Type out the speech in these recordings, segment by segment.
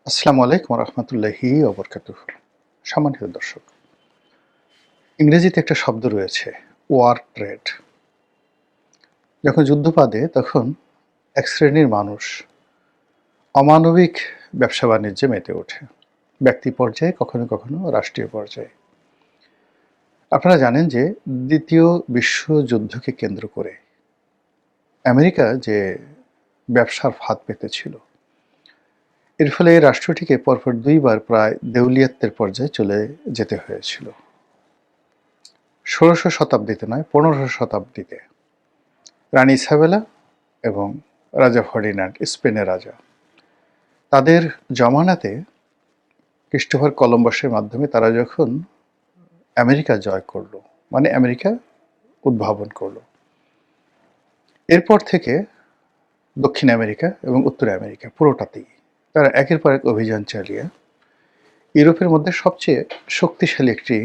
আসসালামু আলাইকুম রহমতুল্লাহি ওবরকাতুহ। সম্মানিত দর্শক, ইংরেজিতে একটা শব্দ রয়েছে, ওয়ার ট্রেড। যখন যুদ্ধ বাধে তখন এক শ্রেণীর মানুষ অমানবিক ব্যবসা বাণিজ্যে মেতে ওঠে, ব্যক্তি পর্যায়ে, কখনো কখনো রাষ্ট্রীয় পর্যায়ে। আপনারা জানেন যে দ্বিতীয় বিশ্বযুদ্ধকে কেন্দ্র করে আমেরিকা যে ব্যবসার ফাঁদ পেতেছিল, এর ফলে এই রাষ্ট্রটিকে পরপর দুইবার প্রায় দেউলিয়াত্বের পর্যায়ে চলে যেতে হয়েছিল। ১৬শ শতাব্দীতে নয়, ১৫শ শতাব্দীতে রানী ইসাবেলা এবং রাজা ফার্ডিনান্ড, স্পেনের রাজা, তাদের জমানাতে ক্রিস্টোফার কলম্বাসের মাধ্যমে তারা যখন আমেরিকা জয় করলো, মানে আমেরিকা উদ্ভাবন করলো, এরপর থেকে দক্ষিণ আমেরিকা এবং উত্তর আমেরিকা পুরোটাতেই তারা একের পর এক অভিযান চালিয়ে ইউরোপের মধ্যে সবচেয়ে শক্তিশালী একটি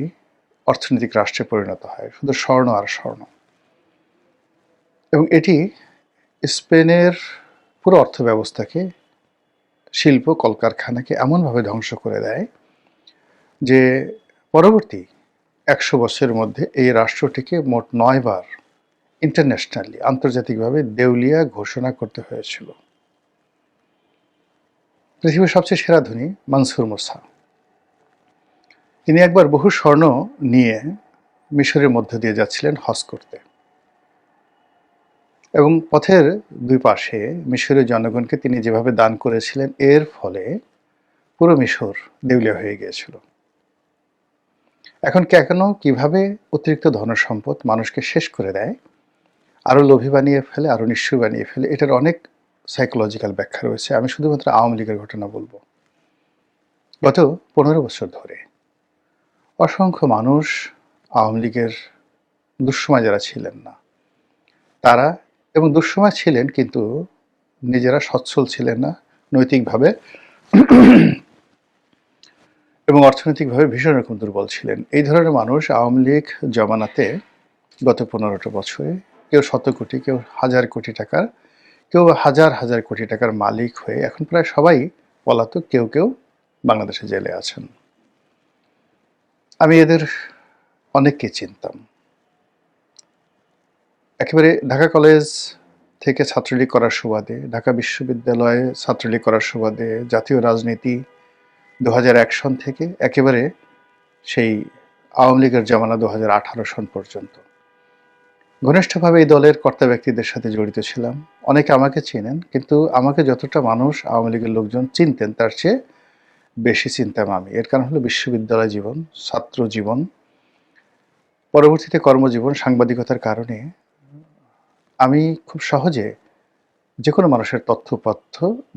অর্থনৈতিক রাষ্ট্রে পরিণত হয়, শুধু স্বর্ণ আর স্বর্ণ। এবং এটি স্পেনের পুরো অর্থব্যবস্থাকে, শিল্প কলকারখানাকে এমনভাবে ধ্বংস করে দেয় যে পরবর্তী ১০০ বছরের মধ্যে এই রাষ্ট্রটিকে মোট ৯ বার ইন্টারন্যাশনালি, আন্তর্জাতিকভাবে দেউলিয়া ঘোষণা করতে হয়েছিল। পৃথিবীর সবচেয়ে সেরা ধনী মানসুর মুসা, তিনি একবার বহু স্বর্ণ নিয়ে মিশরের মধ্য দিয়ে যাচ্ছিলেন হজ করতে, এবং পথের দুই পাশে মিশরের জনগণকে তিনি যেভাবে দান করেছিলেন, এর ফলে পুরো মিশর দেউলিয়া হয়ে গিয়েছিল। এখন কেন, কিভাবে অতিরিক্ত ধনসম্পদ মানুষকে শেষ করে দেয়, আরও লোভী বানিয়ে ফেলে, আরও নিঃস্ব বানিয়ে ফেলে, এটার অনেক সাইকোলজিক্যাল ব্যাখ্যা রয়েছে। আমি শুধুমাত্র আওয়ামী লীগের ঘটনা বলবো। গত ১৫ বছর ধরে অসংখ্য মানুষ, আওয়ামী লীগের দুঃসময় যারা ছিলেন না তারা, এবং দুঃসময় ছিলেন কিন্তু নিজেরা সচ্ছল ছিলেন না নৈতিকভাবে এবং অর্থনৈতিকভাবে ভীষণ রকম দুর্বল ছিলেন, এই ধরনের মানুষ আওয়ামী লীগ জমানাতে গত ১৫টা বছরে কেউ ১০০ কোটি, কেউ ১,০০০ কোটি টাকার, কেউ হাজার হাজার কোটি টাকার মালিক হয়ে এখন প্রায় সবাই পলাতক, কেউ কেউ বাংলাদেশে জেলে আছেন। আমি এদের অনেককে চিনতাম। একেবারে ঢাকা কলেজ থেকে ছাত্রলীগ করার সুবাদে, ঢাকা বিশ্ববিদ্যালয়ে ছাত্রলীগ করার সুবাদে, জাতীয় রাজনীতি ২০০১ সন থেকে একেবারে সেই আওয়ামী লীগের জমানা ২০১৮ সন পর্যন্ত ঘনিষ্ঠভাবে এই দলের কর্তা ব্যক্তিদের সাথে জড়িত ছিলাম। অনেকে আমাকে চিনেন, কিন্তু আমাকে যতটা মানুষ আওয়ামী লীগের লোকজন চিনতেন তার চেয়ে বেশি চিনতাম আমি। এর কারণ হলো বিশ্ববিদ্যালয় জীবন, ছাত্র জীবন, পরবর্তীতে কর্মজীবন, সাংবাদিকতার কারণে আমি খুব সহজে যে কোনো মানুষের তথ্য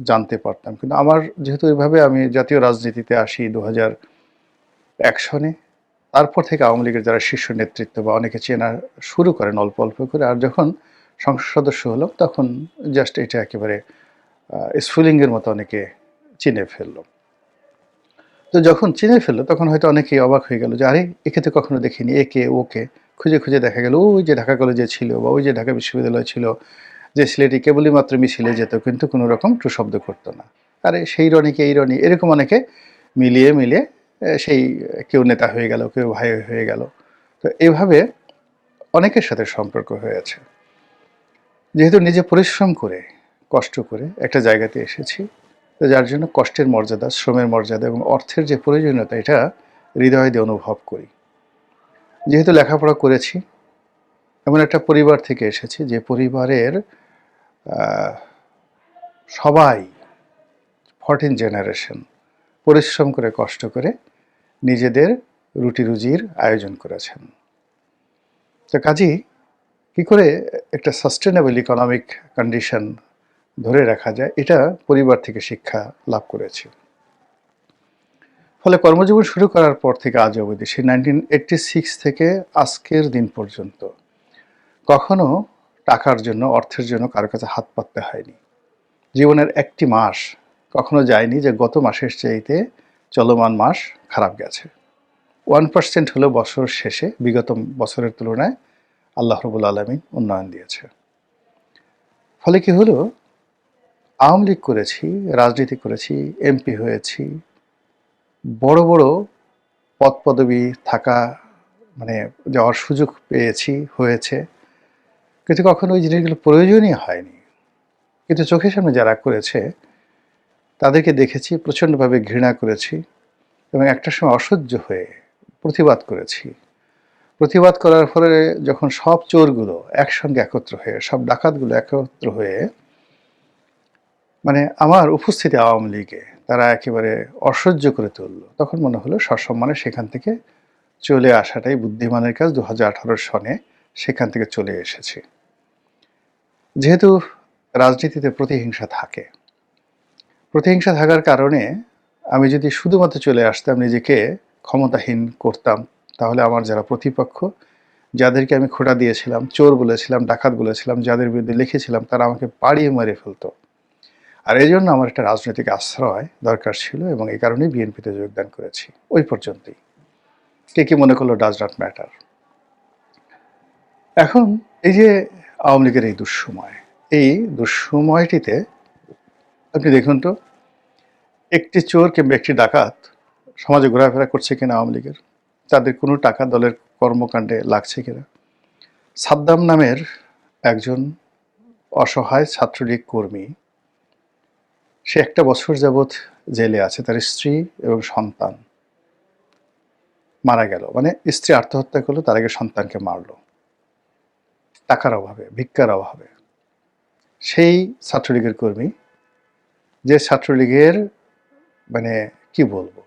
জানতে পারতাম। কিন্তু আমার যেহেতু এইভাবে আমি জাতীয় রাজনীতিতে আসি ২০০১ সনে, তারপর থেকে আওয়ামী লীগের যারা শীর্ষ নেতৃত্ব বা অনেকে চেনা শুরু করেন অল্প অল্প করে, আর যখন সংসদ সদস্য হলাম তখন জাস্ট এটা একেবারে স্ফুলিঙ্গের মতো অনেকে চিনে ফেললো। তো যখন চিনে ফেললো তখন হয়তো অনেকেই অবাক হয়ে গেল যে আরে, একে তো কখনো দেখিনি, একে ওকে খুঁজে খুঁজে দেখা গেল ওই যে ঢাকা কলেজে ছিল বা ওই যে ঢাকা বিশ্ববিদ্যালয় ছিল, যে ছেলেটি কেবলই মাত্র মিছিলে যেত কিন্তু কোনো রকম টু শব্দ করতো না। আরে সেই রনিকে এই রনি, এরকম অনেকে মিলিয়ে মিলিয়ে সেই কেউ নেতা হয়ে গেল, কেউ ভাই হয়ে গেল। তো এভাবে অনেকের সাথে সম্পর্ক হয়েছে। যেহেতু নিজে পরিশ্রম করে, কষ্ট করে একটা জায়গাতে এসেছি, তো যার জন্য কষ্টের মর্যাদা, শ্রমের মর্যাদা এবং অর্থের যে প্রয়োজনীয়তা, এটা হৃদয় দিয়ে অনুভব করি। যেহেতু লেখাপড়া করেছি, এমন একটা পরিবার থেকে এসেছি যে পরিবারের সবাই 14 জেনারেশন পরিশ্রম করে, কষ্ট করে নিজেদের রুটি রুজির আয়োজন করেছেন। তো কাজেই কী করে একটা সাস্টেনেবল ইকোনমিক কন্ডিশন ধরে রাখা যায়, এটা পরিবার থেকে শিক্ষা লাভ করেছি। ফলে কর্মজীবন শুরু করার পর থেকে আজ অবধি, সেই 1986 থেকে আজকের দিন পর্যন্ত কখনো টাকার জন্য, অর্থের জন্য কারো কাছে হাত পাততে হয়নি। জীবনের একটি মাস কখনো যায়নি যে গত মাসের চাইতে চলমান মাস খারাপ গেছে। 1% হলেও বছর শেষে বিগত বছরের তুলনায় আল্লাহ রাব্বুল আলামিন উন্নয়ন দিয়েছে। ফলে কি হলো, আওয়ামী লীগ করেছি, রাজনীতি করেছি, এমপি হয়েছি, বড় বড় পদপদবি থাকা মানে যাওয়ার সুযোগ পেয়েছি, হয়েছে, কিন্তু কখনো ওই জিনিসগুলো প্রয়োজনই হয়নি। কিন্তু চোখের সামনে যারা করেছে তাদেরকে দেখেছি, প্রচণ্ডভাবে ঘৃণা করেছি এবং একটা সময় অসহ্য হয়ে প্রতিবাদ করেছি। প্রতিবাদ করার ফলে যখন সব চোরগুলো একসঙ্গে একত্র হয়ে, সব ডাকাতগুলো একত্র হয়ে মানে আমার উপস্থিতি আওয়ামী লীগে তারা একেবারে অসহ্য করে তুলল, তখন মনে হলো সসম্মানে সেখান থেকে চলে আসাটাই বুদ্ধিমানের কাজ। 2018 সনে সেখান থেকে চলে এসেছি। যেহেতু রাজনীতিতে প্রতিহিংসা থাকে, প্রতিহিংসা থাকার কারণে আমি যদি শুধুমাত্র চলে আসতাম, নিজেকে ক্ষমতাহীন করতাম, তাহলে আমার যারা প্রতিপক্ষ, যাদেরকে আমি খোঁটা দিয়েছিলাম, চোর বলেছিলাম, ডাকাত বলেছিলাম, যাদের বিরুদ্ধে লিখেছিলাম, তারা আমাকে পাড়িয়ে মেরে ফেলতো। আর এই জন্য আমার একটা রাজনৈতিক আশ্রয় দরকার ছিল এবং এই কারণেই বিএনপিতে যোগদান করেছি। ওই পর্যন্তই। কে কি মনে করলো ডাজ নট ম্যাটার। এখন এই যে আওয়ামী লীগের এই দুঃসময়, এই দুঃসময়টিতে আপনি দেখুন তো, একটি চোর কিংবা একটি ডাকাত সমাজে ঘোরাফেরা করছে কিনা আওয়ামী লীগের, তাদের কোনো টাকা দলের কর্মকাণ্ডে লাগছে কিনা। সাদ্দাম নামের একজন অসহায় ছাত্রলীগ কর্মী, সে 1 বছর যাবৎ জেলে আছে, তার স্ত্রী এবং সন্তান মারা গেল। মানে স্ত্রী আত্মহত্যা করলো, তার আগে সন্তানকে মারলো টাকার অভাবে, ভিক্ষার অভাবে। সেই ছাত্রলীগের কর্মী, যে ছাত্রলীগের মানে কি বলবো,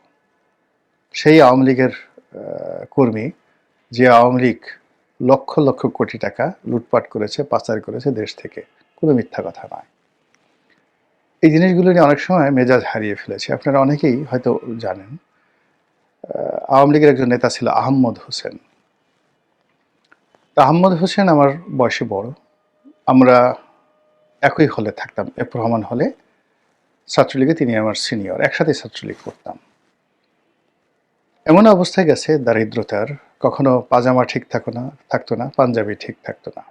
সেই আওয়ামী লীগের কর্মী, যে আওয়ামী লীগ লক্ষ লক্ষ কোটি টাকা লুটপাট করেছে, পাচার করেছে দেশ থেকে, কোনো মিথ্যা কথা নয়। এই জিনিসগুলো নিয়ে অনেক সময় মেজাজ হারিয়ে ফেলেছে। আপনারা অনেকেই হয়তো জানেন, আওয়ামী লীগের একজন নেতা ছিল আহমদ হোসেন। আহমদ হোসেন আমার বয়সে বড়, আমরা একই হলে থাকতাম, এফ রহমান হলে, ছাত্রলীগে তিনি আমার সিনিয়র, একসাথে ছাত্রলীগ করতাম। এমন অবস্থায় গেছে দারিদ্রতার, কখনো পাজামা ঠিক থাকতো না, পাঞ্জাবি ঠিক থাকতো না।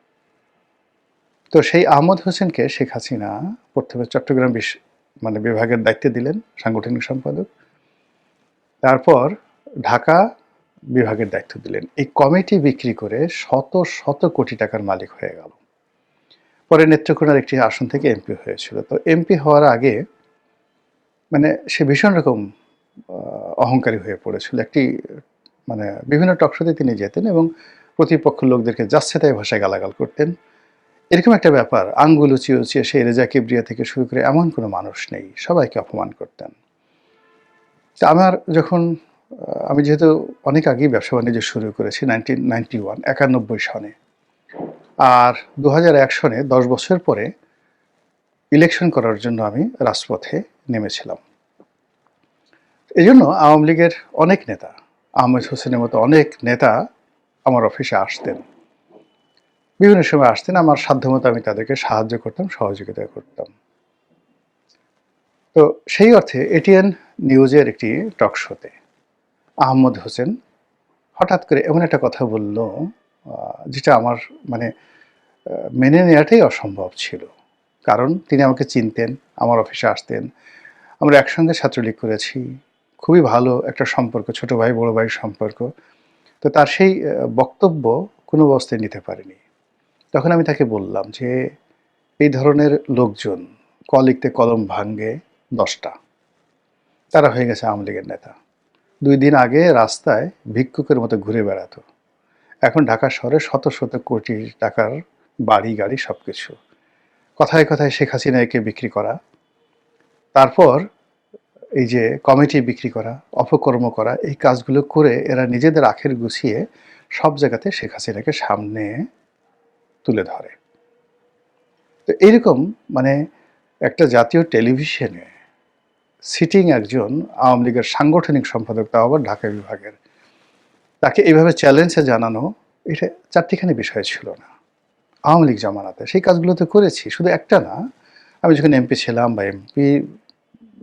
তো সেই আহমদ হোসেনকে শেখ হাসিনা প্রথমে চট্টগ্রাম বিভাগের দায়িত্বে দিলেন, সাংগঠনিক সম্পাদক। তারপর ঢাকা বিভাগের দায়িত্ব দিলেন। এই কমিটি বিক্রি করে শত শত কোটি টাকার মালিক হয়ে গেল। পরে নেত্রকোনার একটি আসন থেকে এমপি হয়েছিল। তো এমপি হওয়ার আগে সে ভীষণ রকম অহংকারী হয়ে পড়েছিল। একটি বিভিন্ন টকশোতে তিনি যেতেন এবং প্রতিপক্ষ লোকদেরকে যাচ্ছে তাই ভাষায় গালাগাল করতেন। এরকম একটা ব্যাপার, আঙ্গুল উঁচিয়ে উঁচিয়ে সেই রেজা কিবরিয়া থেকে শুরু করে এমন কোনো মানুষ নেই, সবাইকে অপমান করতেন। তা আমি যেহেতু অনেক আগেই ব্যবসা বাণিজ্য শুরু করেছি, 1991 সনে, আর 2001 সনে 10 বছর পরে ইলেকশন করার জন্য আমি রাজপথে নেমেছিলাম। এই জন্য আওয়ামী লীগের অনেক নেতা, আহমেদ হোসেনের মতো অনেক নেতা আমার অফিসে আসতেন, বিভিন্ন সময় আসতেন। আমার সাধ্যমতো আমি তাদেরকে সাহায্য করতাম, সহযোগিতা করতাম। তো সেই অর্থে এটিএন নিউজের একটি টক শোতে আহমদ হোসেন হঠাৎ করে এমন একটা কথা বলল, যেটা আমার মেনে নেওয়াটাই অসম্ভব ছিল। কারণ তিনি আমাকে চিনতেন, আমার অফিসে আসতেন, আমরা একসঙ্গে ছাত্রলীগ করেছি, খুবই ভালো একটা সম্পর্ক, ছোট ভাই বড় ভাইয়ের সম্পর্ক। তো তার সেই বক্তব্য কোনো অবস্থায় নিতে পারিনি। তখন আমি তাকে বললাম যে এই ধরনের লোকজন ক লিখতে কলম ভাঙ্গে 10টা, তারা হয়ে গেছে আওয়ামী লীগের নেতা। 2 দিন আগে রাস্তায় ভিক্ষুকের মতো ঘুরে বেড়াতো, এখন ঢাকা শহরে শত শত কোটি টাকার বাড়ি গাড়ি সবকিছু। কথায় কথায় শেখ হাসিনাকে বিক্রি করা, তারপর এই যে কমিটি বিক্রি করা, অপকর্ম করা, এই কাজগুলো করে এরা নিজেদের আখের গুছিয়ে সব জায়গাতে শেখ হাসিনাকে সামনে তুলে ধরে। তো এইরকম একটা জাতীয় টেলিভিশনে সিটিং একজন আওয়ামী লীগের সাংগঠনিক সম্পাদক, তাও আবার ঢাকা বিভাগের, তাকে এইভাবে চ্যালেঞ্জে জানানো, এটা চারটিখানি বিষয় ছিল না আওয়ামী লীগ জামানাতে। সেই কাজগুলো তো করেছি, শুধু একটা না। আমি যখন এমপি ছিলাম বা এমপি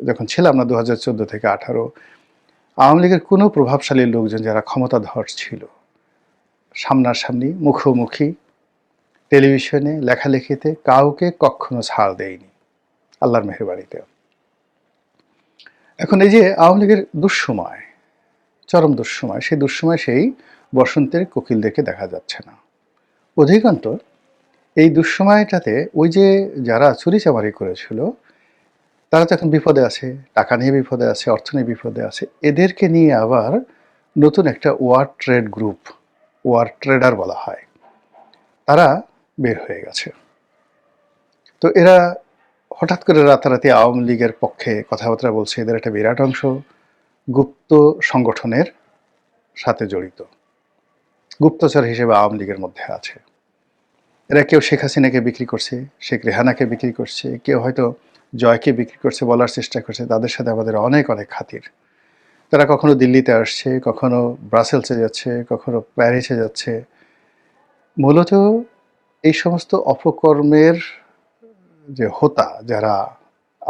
যখন ছিলাম না 2014 থেকে 18, আওয়ামী লীগের কোনো প্রভাবশালী লোকজন যারা ক্ষমতাধর ছিল, সামনাসামনি মুখোমুখি টেলিভিশনে লেখালেখিতে কাউকে কখনো ছাড় দেয়নি। আল্লাহর মেহেরবানিতে। এখন এই যে আওয়ামী লীগের দুঃসময়, চরম দুঃসময়, সেই দুঃসময় সেই বসন্তের কোকিলদেরকে দেখা যাচ্ছে না। অধিকন্তু এই দুঃসময়টাতে ওই যে যারা চুরিচামারি করেছিল তারা তো এখন বিপদে আছে, টাকা নিয়ে বিপদে আছে, অর্থ নিয়ে বিপদে আছে। এদেরকে নিয়ে আবার নতুন একটা war trade group, war trader বলা হয়, তারা বের হয়ে গেছে। তো এরা হঠাৎ করে রাতারাতি আওয়ামী লীগের পক্ষে কথাবার্তা বলছে। এদের একটা বিরাট অংশ গুপ্ত সংগঠনের সাথে জড়িত, গুপ্তচর হিসেবে আওয়ামী লীগের মধ্যে আছে। এরা কেউ শেখ হাসিনাকে বিক্রি করছে, শেখ রেহানাকে বিক্রি করছে, কেউ হয়তো জয়কে বিক্রি করছে, বলার চেষ্টা করছে। তাদের সাথে আমাদের অনেক অনেক খাতির। তারা কখনো দিল্লিতে আসছে, কখনো ব্রাসেলসে যাচ্ছে, কখনো প্যারিসে যাচ্ছে। মূলত এই সমস্ত অপকর্মের যে হোতা, যারা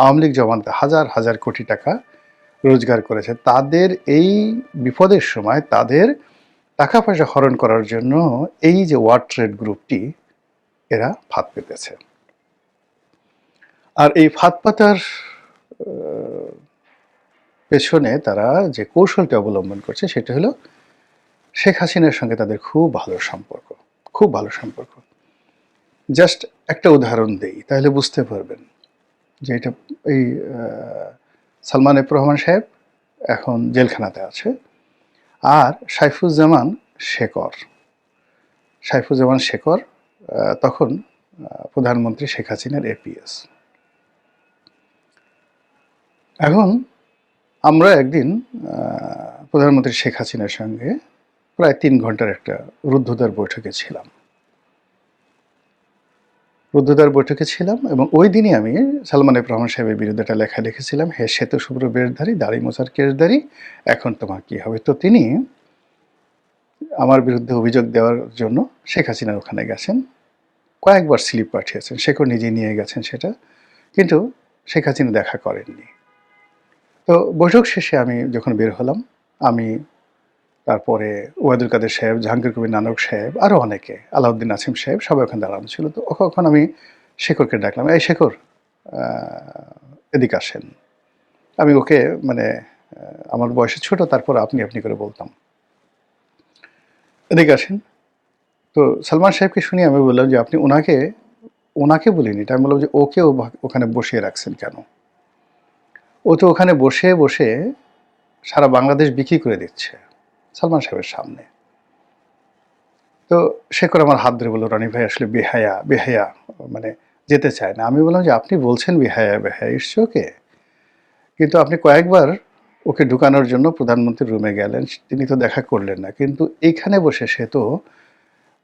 আওয়ামী লীগ জমানাতে হাজার হাজার কোটি টাকা রোজগার করেছে, তাদের এই বিপদের সময় তাদের টাকা পয়সা হরণ করার জন্য এই যে ওয়ার ট্রেড গ্রুপটি এরা ফাঁদ পেতেছে। আর এই ফাঁদ পাতার পেছনে তারা যে কৌশলটি অবলম্বন করছে সেটা হলো শেখ হাসিনার সঙ্গে তাদের খুব ভালো সম্পর্ক, খুব ভালো সম্পর্ক। জাস্ট একটা উদাহরণ দেই, তাহলে বুঝতে পারবেন যে এটা। এই সালমান এফ রহমান সাহেব এখন জেলখানাতে আছে, আর সাইফুজ্জামান শেখর তখন প্রধানমন্ত্রী শেখ হাসিনার এপিএস। এখন আমরা একদিন প্রধানমন্ত্রী শেখ হাসিনার সঙ্গে প্রায় 3 ঘন্টার একটা রুদ্ধদ্বার বৈঠকে ছিলাম এবং ওই দিনই আমি সালমান এফ রহমান সাহেবের বিরুদ্ধে একটা লেখা লিখেছিলাম, হে শ্বেত শুভ্র বেশধারী, দাড়ি মোছার কেশধারী, এখন তোমার কি হবে। তো তিনি আমার বিরুদ্ধে অভিযোগ দেওয়ার জন্য শেখ হাসিনার ওখানে গেছেন, কয়েকবার স্লিপ পাঠিয়েছেন, শেখর নিজে নিয়ে গেছেন সেটা, কিন্তু শেখ হাসিনা দেখা করেননি। তো বৈঠক শেষে আমি যখন বের হলাম, আমি তারপরে ওয়াদুল কাদের সাহেব, জাহাঙ্গীর কবির নানক সাহেব, আরও অনেকে, আলাউদ্দিন আসিম সাহেব, সবাই ওখানে দাঁড়ানো ছিল। তো ওখন আমি শেখরকে ডাকলাম, এই শেখর এদিকে আসেন। আমি ওকে মানে আমার বয়সে ছোট, তারপর আপনি আপনি করে বলতাম, এদিকে আসেন। তো সালমান সাহেবকে শুনে আমি বললাম যে আপনি ওনাকে বলিনি, আমি বললাম যে ওকে ওখানে বসিয়ে রাখছেন কেন? ও তো ওখানে বসে বসে সারা বাংলাদেশ বিক্রি করে দিচ্ছে সালমান সাহেবের সামনে। তো শেখর আমার হাত ধরে বলল, রনি ভাই আসলে বেহায়া মানে যেতে চায় না। আমি বললাম যে আপনি বলছেন বেহায়া ইটস ওকে, কিন্তু আপনি কয়েকবার ওকে ঢুকানোর জন্য প্রধানমন্ত্রীর রুমে গেলেন, তিনি তো দেখা করলেন না, কিন্তু এইখানে বসে সে তো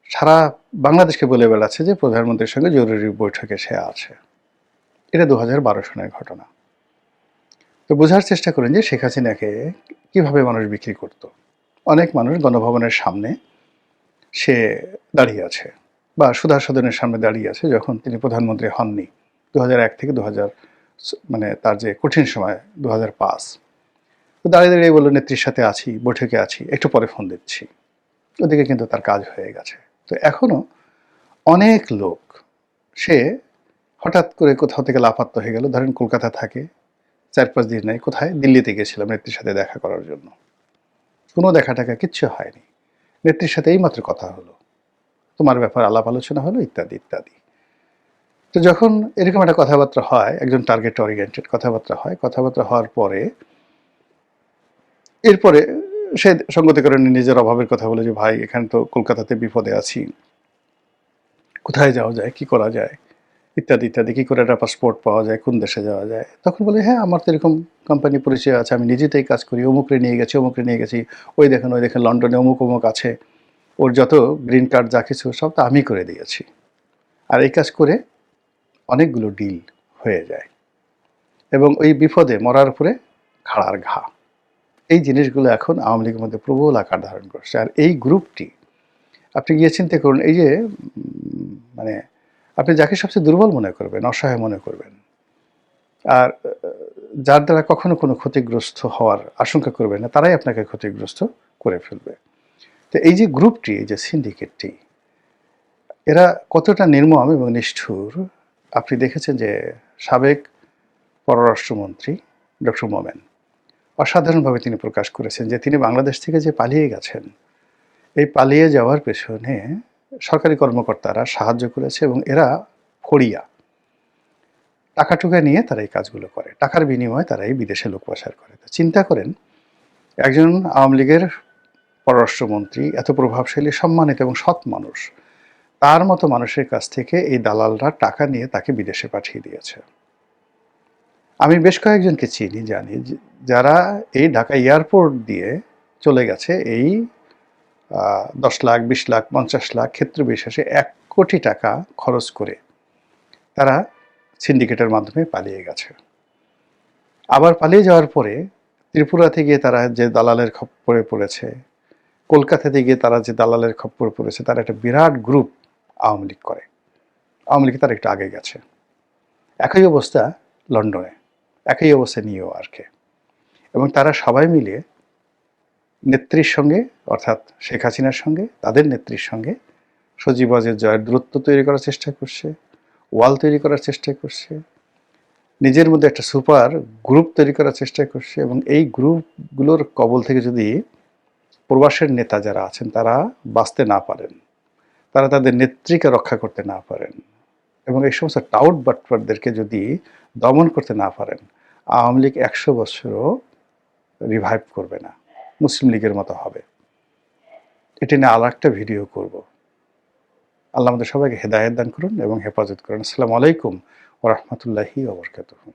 সারা বাংলাদেশকে বলে বেড়াচ্ছে যে প্রধানমন্ত্রীর সঙ্গে জরুরি বৈঠকে সে আছে। এটা 2012 সনের ঘটনা। তো বোঝার চেষ্টা করেন যে শেখ হাসিনাকে কিভাবে মানুষ বিক্রি করত। অনেক মানুষ গণভবনের সামনে সে দাঁড়িয়ে আছে, বা সুধা সদনের সামনে দাঁড়িয়ে আছে যখন তিনি প্রধানমন্ত্রী হননি 2001 থেকে 2000, মানে তার যে কঠিন সময় 2005। তো দাঁড়িয়ে দাঁড়িয়ে বললো, নেত্রীর সাথে আছি, বৈঠকে আছি, একটু পরে ফোন দিচ্ছি। ওদিকে কিন্তু তার কাজ হয়ে গেছে। তো এখনও অনেক লোক, সে হঠাৎ করে কোথাও থেকে লাপাত্তা হয়ে গেল, ধরেন কলকাতা থাকে, 4-5 দিন নেই, কোথায় দিল্লিতে গেছিলাম নেত্রীর সাথে দেখা করার জন্য, কোনো দেখা টাকা কিচ্ছু হয়নি, নেত্রীর সাথে এইমাত্র কথা হলো, তোমার ব্যাপার আলাপ আলোচনা হলো, ইত্যাদি ইত্যাদি। তো যখন এরকম একটা কথাবার্তা হয়, একজন টার্গেট ওরিয়েন্টেড কথাবার্তা হওয়ার পরে এরপরে সে সঙ্গতিকরণে নিজের অভাবের কথা বলে যে ভাই এখানে তো কলকাতাতে বিপদে আছি, কোথায় যাওয়া যায়, কি করা যায়, ইত্যাদি ইত্যাদি, কী করে একটা পাসপোর্ট পাওয়া যায়, কোন দেশে যাওয়া যায়। তখন বলে, হ্যাঁ আমার তো এরকম কোম্পানি পরিচয় আছে, আমি নিজেতেই কাজ করি, অমুকরে নিয়ে গেছি, ওই দেখেন লন্ডনে অমুক আছে, ওর যত গ্রিন কার্ড যা কিছু সব তো আমি করে দিয়েছি। আর এই কাজ করে অনেকগুলো ডিল হয়ে যায় এবং ওই বিপদে মরার উপরে খাড়ার ঘা, এই জিনিসগুলো এখন আওয়ামী লীগের মধ্যে প্রবল আকার ধারণ করছে। আর এই গ্রুপটি, আপনি গিয়ে চিন্তা করুন, এই যে মানে আপনি যাকে সবচেয়ে দুর্বল মনে করবেন, অসহায় মনে করবেন, আর যার দ্বারা কখনো কোনো ক্ষতিগ্রস্ত হওয়ার আশঙ্কা করবেন না, তারাই আপনাকে ক্ষতিগ্রস্ত করে ফেলবে। তো এই যে গ্রুপটি, এই যে সিন্ডিকেটটি, এরা কতটা নির্মম এবং নিষ্ঠুর আপনি দেখেছেন যে সাবেক পররাষ্ট্রমন্ত্রী ডক্টর মোমেন অসাধারণভাবে তিনি প্রকাশ করেছেন যে তিনি বাংলাদেশ থেকে যে পালিয়ে গেছেন, এই পালিয়ে যাওয়ার পেছনে সরকারি কর্মকর্তারা সাহায্য করেছে এবং এরা ফড়িয়া টাকা টুকা নিয়ে তারা এই কাজগুলো করে, টাকার বিনিময়ে তারা এই বিদেশে লোক পাচার করে। তো চিন্তা করেন একজন আওয়ামী লীগের পররাষ্ট্রমন্ত্রী, এত প্রভাবশালী, সম্মানিত এবং সৎ মানুষ, তার মতো মানুষের কাছ থেকে এই দালালরা টাকা নিয়ে তাকে বিদেশে পাঠিয়ে দিয়েছে। আমি বেশ কয়েকজনকে চিনি, জানি যারা এই ঢাকা এয়ারপোর্ট দিয়ে চলে গেছে এই 10 লাখ, 20 লাখ, 50 লাখ, ক্ষেত্র বিশেষে 1 কোটি টাকা খরচ করে তারা সিন্ডিকেটের মাধ্যমে পালিয়ে গেছে। আবার পালিয়ে যাওয়ার পরে ত্রিপুরাতে গিয়ে তারা যে দালালের খপ্পরে পড়েছে, কলকাতাতে গিয়ে তারা যে দালালের খপ্পরে পড়েছে, তারা একটা বিরাট গ্রুপ আওয়ামী লীগ করে। আওয়ামী লীগ তারা একটু আগে গেছে। একই অবস্থা লন্ডনে, একই অবস্থা নিউ ইয়র্কে। এবং তারা সবাই মিলে নেত্রীর সঙ্গে, অর্থাৎ শেখ হাসিনার সঙ্গে, তাদের নেত্রীর সঙ্গে সজীবজের জয়ের দূরত্ব তৈরি করার চেষ্টা করছে, ওয়াল তৈরি করার চেষ্টা করছে, নিজের মধ্যে একটা সুপার গ্রুপ তৈরি করার চেষ্টা করছে। এবং এই গ্রুপগুলোর কবল থেকে যদি প্রবাসের নেতা যারা আছেন তারা বাঁচতে না পারেন, তারা তাদের নেত্রীকে রক্ষা করতে না পারেন, এবং এই সমস্ত টাউট বাটপারদেরকে যদি দমন করতে না পারেন, আওয়ামী লীগ 100 বছরও রিভাইভ করবে না, মুসলিম লীগের মতো হবে। এটি নিয়ে আর একটা ভিডিও করব। আল্লাহ আমাদের সবাইকে হেদায়েত দান করুন এবং হেফাজত করুন। আসসালামু আলাইকুম ওয়া রাহমাতুল্লাহি ওয়া বারাকাতুহু।